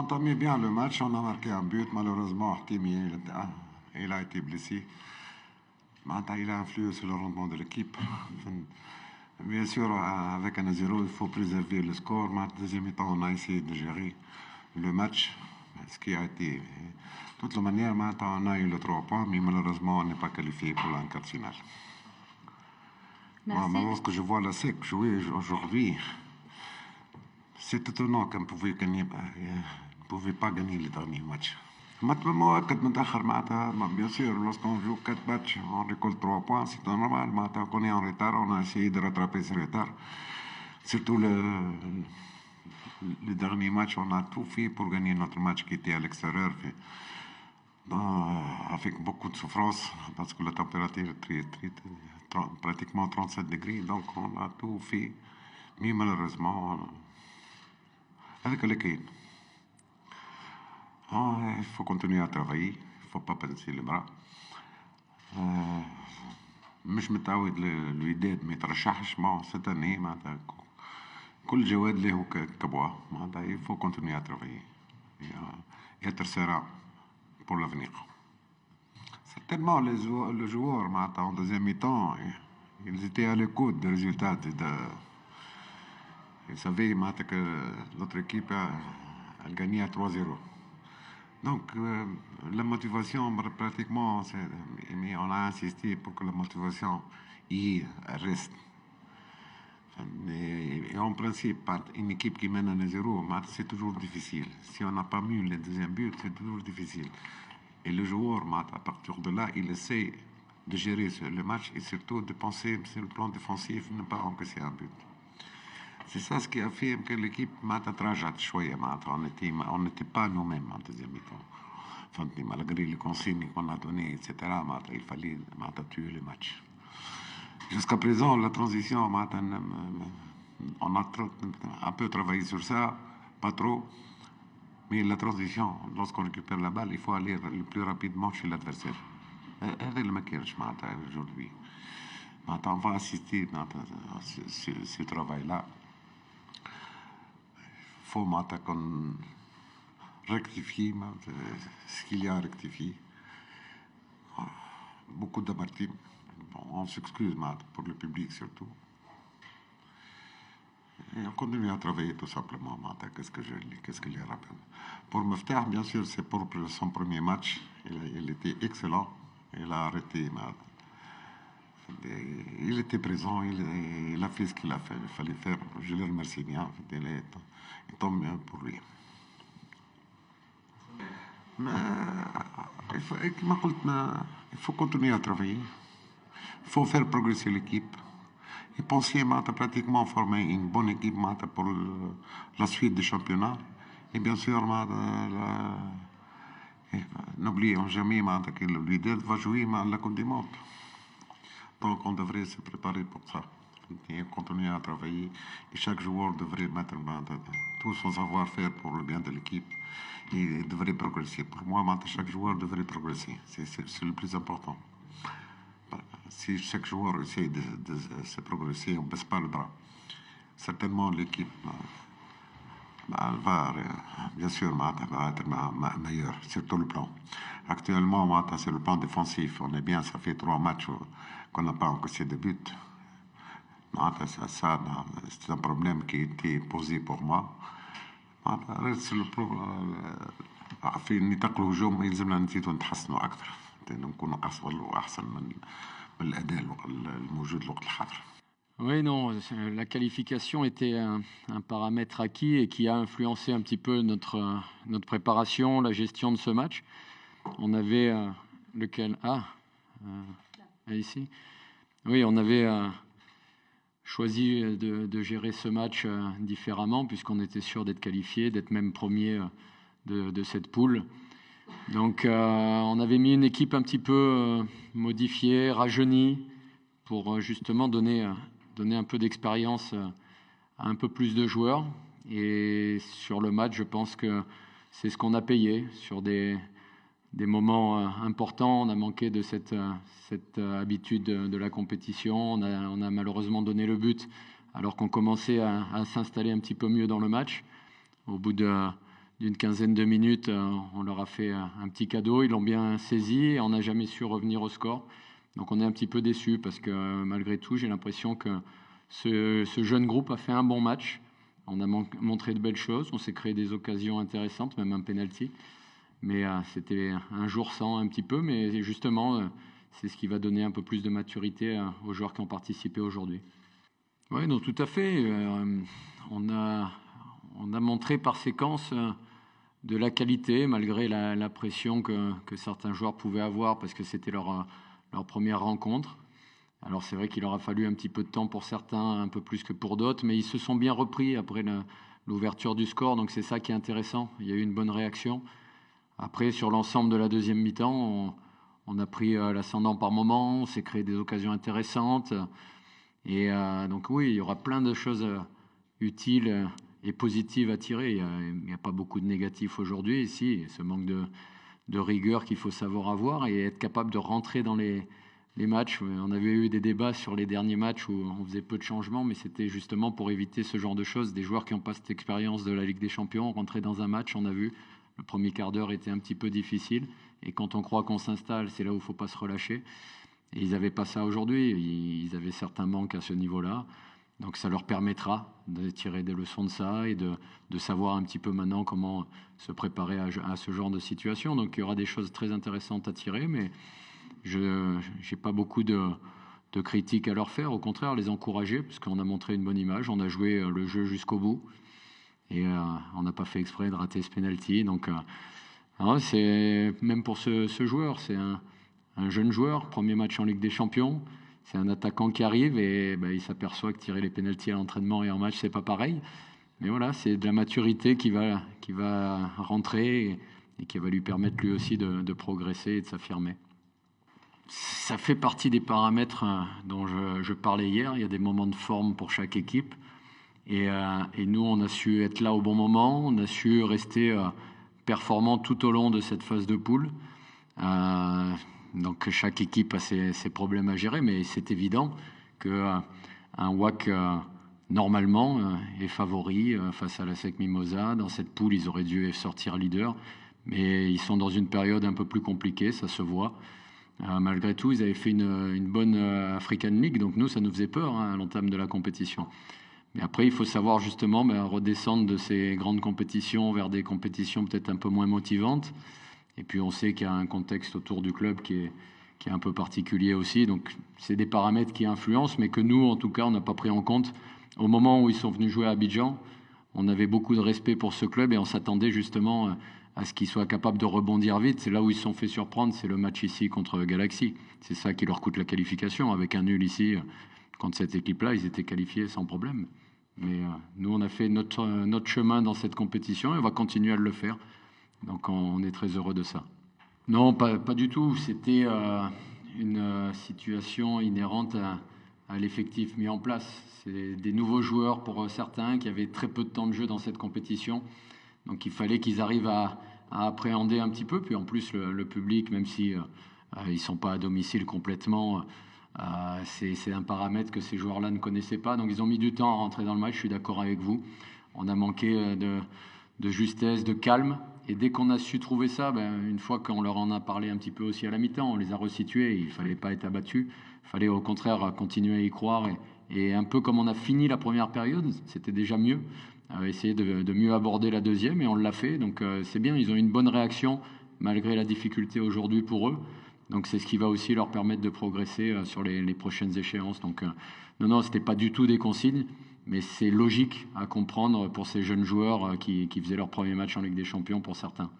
entamé bien le match, on a marqué un but. Malheureusement, Hakimi, il a été blessé. Il a influé sur le rendement de l'équipe. Bien sûr, avec un 0, il faut préserver le score. Deuxième mi-temps, on a essayé de gérer le match, ce qui a été. De toute manière, on a eu le 3 points, mais malheureusement, on n'est pas qualifié pour la quart finale. Maintenant, ce que je vois la SEC jouer aujourd'hui, c'est étonnant qu'on ne pouvait pas gagner les derniers matchs. Maintenant, bien sûr, lorsqu'on joue 4 matchs, on récolte 3 points, c'est normal. Maintenant qu'on est en retard, on a essayé de rattraper ce retard. Surtout le dernier match, on a tout fait pour gagner notre match qui était à l'extérieur. Avec beaucoup de souffrance, parce que la température est pratiquement 37 degrés, donc on a tout fait, mais malheureusement, avec l'équipe. Il faut continuer à travailler, il ne faut pas baisser les bras. مش متعود الوداد ما يترشحش معه cette année معناتها كل جواد له كبوة معناتها il faut continuer à travailler et être serein pour l'avenir. Certainement les joueurs معناتها en deuxième mi-temps ils étaient à l'écoute des résultats ils savaient معناتها que notre équipe a gagné à 3-0. Donc, la motivation, pratiquement, mais on a insisté pour que la motivation y reste. Et en principe, une équipe qui mène à 0, c'est toujours difficile. Si on n'a pas mis le deuxième but, c'est toujours difficile. Et le joueur, à partir de là, il essaie de gérer le match et surtout de penser sur le plan défensif, ne pas encaisser un but. C'est ça ce qui a fait que l'équipe m'a trajat شوية on n'était pas nous-mêmes en deuxième mi-temps. Malgré les consignes qu'on a données, etc., il fallait tuer le match. Jusqu'à présent, la transition, on a un peu travaillé sur ça, pas trop, mais la transition, lorsqu'on récupère la balle, il faut aller le plus rapidement chez l'adversaire. هذا اللي ما كانش aujourd'hui. On va assister à ce travail-là. Il faut qu'on rectifie ce qu'il y a à rectifier. Beaucoup d'amertume. On s'excuse pour le public surtout. Et on continue à travailler tout simplement. Qu'est-ce que je les rappelle. Pour Meftah, bien sûr, c'est pour son premier match. Il était excellent. Il a arrêté. Il était présent, il a fait ce qu'il fallait faire. Je le remercie bien. Il tombe bien pour lui. Il faut continuer à travailler. Il faut faire progresser l'équipe. Et penser pratiquement former une bonne équipe pour la suite du championnat. Et bien sûr, n'oublions jamais que le leader va jouer la Coupe du Monde. Donc on devrait se préparer pour ça. Et continuer à travailler. Et chaque joueur devrait mettre tout son savoir-faire pour le bien de l'équipe. Et devrait progresser. Pour moi, chaque joueur devrait progresser. C'est le plus important. Si chaque joueur essaie de se progresser, on ne baisse pas le bras. Certainement, l'équipe va, bien sûr, va être meilleure, surtout le plan. Actuellement, c'est le plan défensif. On est bien, ça fait 3 matchs qu'on n'a pas encaissé de but. Ça, c'est un problème qui a été posé pour moi. C'est le problème. في نطاق الهجوم يلزمنا نزيدو نتحسنوا أكثر نكونوا أفضل وأحسن من الأداء الموجود الوقت الحاضر. Oui, non, la qualification était un paramètre acquis et qui a influencé un petit peu notre préparation, la gestion de ce match. On avait lequel ici. Oui, on avait choisi de gérer ce match différemment puisqu'on était sûr d'être qualifié, d'être même premier de cette poule. Donc on avait mis une équipe un petit peu modifiée, rajeunie pour justement donner un peu d'expérience à un peu plus de joueurs. Et sur le match, je pense que c'est ce qu'on a payé. Sur des moments importants, on a manqué de cette habitude de la compétition. On a malheureusement donné le but alors qu'on commençait à s'installer un petit peu mieux dans le match. Au bout de d'une quinzaine de minutes, on leur a fait un petit cadeau, ils l'ont bien saisi et on n'a jamais su revenir au score. Donc on est un petit peu déçus parce que malgré tout, j'ai l'impression que ce jeune groupe a fait un bon match. On a montré de belles choses, on s'est créé des occasions intéressantes, même un penalty. Mais c'était un jour sans un petit peu, mais justement, c'est ce qui va donner un peu plus de maturité aux joueurs qui ont participé aujourd'hui. Oui, donc tout à fait. On a montré par séquence de la qualité, malgré la pression que certains joueurs pouvaient avoir, parce que c'était leur première rencontre. Alors c'est vrai qu'il aura fallu un petit peu de temps pour certains, un peu plus que pour d'autres, mais ils se sont bien repris après l'ouverture du score, donc c'est ça qui est intéressant. Il y a eu une bonne réaction. Après, sur l'ensemble de la deuxième mi-temps, on a pris l'ascendant par moment, on s'est créé des occasions intéressantes. Et donc oui, il y aura plein de choses utiles et positives à tirer. Il n'y a pas beaucoup de négatifs aujourd'hui ici. Ce manque de rigueur qu'il faut savoir avoir et être capable de rentrer dans les matchs. On avait eu des débats sur les derniers matchs où on faisait peu de changements, mais c'était justement pour éviter ce genre de choses. Des joueurs qui n'ont pas cette expérience de la Ligue des Champions, rentrer dans un match, on a vu, le premier quart d'heure était un petit peu difficile. Et quand on croit qu'on s'installe, c'est là où il ne faut pas se relâcher. Et ils n'avaient pas ça aujourd'hui. Ils avaient certains manques à ce niveau-là. Donc ça leur permettra de tirer des leçons de ça et de savoir un petit peu maintenant comment se préparer à ce genre de situation. Donc il y aura des choses très intéressantes à tirer, mais je n'ai pas beaucoup de critiques à leur faire. Au contraire, les encourager, parce qu'on a montré une bonne image. On a joué le jeu jusqu'au bout. Et on n'a pas fait exprès de rater ce penalty. Donc c'est même pour ce joueur, c'est un jeune joueur, premier match en Ligue des Champions. C'est un attaquant qui arrive et il s'aperçoit que tirer les pénaltys à l'entraînement et en match, c'est pas pareil. Mais voilà, c'est de la maturité qui va rentrer et qui va lui permettre lui aussi de progresser et de s'affirmer. Ça fait partie des paramètres dont je parlais hier. Il y a des moments de forme pour chaque équipe. Et nous, on a su être là au bon moment. On a su rester performant tout au long de cette phase de poule. Donc chaque équipe a ses problèmes à gérer, mais c'est évident qu'un WAC normalement est favori face à la SEC Mimosa. Dans cette poule, ils auraient dû sortir leader, mais ils sont dans une période un peu plus compliquée, ça se voit. Malgré tout, ils avaient fait une bonne African League, donc nous, ça nous faisait peur à l'entame de la compétition. Mais après, il faut savoir justement redescendre de ces grandes compétitions vers des compétitions peut-être un peu moins motivantes. Et puis on sait qu'il y a un contexte autour du club qui est un peu particulier aussi. Donc c'est des paramètres qui influencent, mais que nous, en tout cas, on n'a pas pris en compte. Au moment où ils sont venus jouer à Abidjan, on avait beaucoup de respect pour ce club et on s'attendait justement à ce qu'ils soient capables de rebondir vite. C'est là où ils se sont fait surprendre, c'est le match ici contre Galaxy. C'est ça qui leur coûte la qualification. Avec un nul ici, contre cette équipe-là, ils étaient qualifiés sans problème. Mais nous, on a fait notre chemin dans cette compétition et on va continuer à le faire. Donc on est très heureux de ça. Non, pas du tout. C'était une situation inhérente à l'effectif mis en place. C'est des nouveaux joueurs pour certains qui avaient très peu de temps de jeu dans cette compétition. Donc il fallait qu'ils arrivent à appréhender un petit peu. Puis en plus, le public, même si ils ne sont pas à domicile complètement, c'est un paramètre que ces joueurs-là ne connaissaient pas. Donc ils ont mis du temps à rentrer dans le match, je suis d'accord avec vous. On a manqué de justesse, de calme. Et dès qu'on a su trouver ça, une fois qu'on leur en a parlé un petit peu aussi à la mi-temps, on les a resitués. Il ne fallait pas être abattu. Il fallait au contraire continuer à y croire. Et un peu comme on a fini la première période, c'était déjà mieux. Essayer de mieux aborder la deuxième et on l'a fait. Donc c'est bien, ils ont une bonne réaction malgré la difficulté aujourd'hui pour eux. Donc c'est ce qui va aussi leur permettre de progresser sur les prochaines échéances. Donc non, c'était pas du tout des consignes. Mais c'est logique à comprendre pour ces jeunes joueurs qui faisaient leur premier match en Ligue des Champions pour certains.